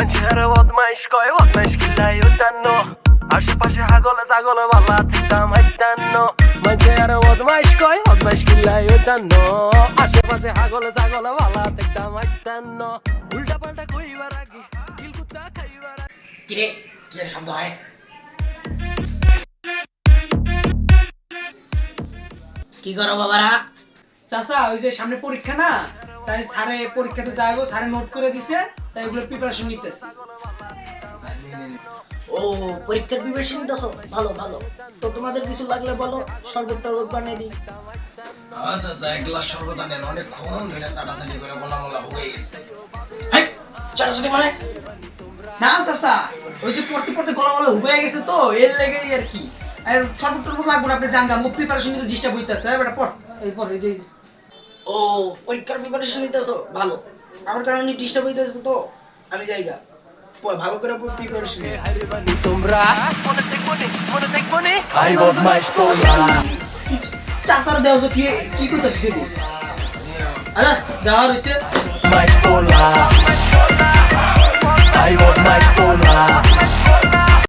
মানুষের বদমাইশ কয় বদমাইশ কিলাই উঠান্ন আশেপাশে হাগলে ছাগলে বালা থাকতাম হাইতান্ন মানুষের বদমাইশ কয় বদমাইশ কিলাই উঠান্ন আশেপাশে হাগলে ছাগলে বালা থাকতাম হাইতান্ন উল্টা পাল্টা কইবার আগে কিলকুত্তা খাইবার কিরে কি শব্দ হয়? কি করো বাবারা? চাচা ওই যে সামনে পরীক্ষা না, তাই স্যারে পরীক্ষাতে যাইবো, স্যারে নোট করে দিছে, তাই ওগুলো প্রিপারেশন নিতেছি। ও পরীক্ষার প্রিপারেশন নিতেছো? ভালো ভালো। তো তোমাদের কিছু লাগলে বলো, শরবত টরবত বানিয়ে দিই। আচ্ছা আচ্ছা, এক গ্লাস শরবত আনেন, অনেকক্ষণ ধরে চাটাচাটি করে বলা বলা হয়ে গেছে। হেই, চাটাচাটি মানে? না চাচা, ওই যে পড়তে পড়তে গলা গলা হয়ে গেছে তো, এর লেগেই আর কি। আর শরবত টরবত লাগবে না, আপনি জানগা মুখ প্রিপারেশন নিতে ডিস্টার্ব হইতাছে। বেটা পড়, এই পড়, এই যে ও পরীক্ষার প্রিপারেশন নিতেছো? ভালো। আমার কারণে ডিস্টার্ব হইতেছে তো আমি যাইগা। ভালো করে প্রিপারেশন নিও। তোমরা মনে দেখবো নে আই বদমাইশ পোলা চাচার দেও যে কি কইতাছিস সেটি? আচ্ছা যাওয়ার হচ্ছে বদমাইশ পোলা আই বদমাইশ পোলা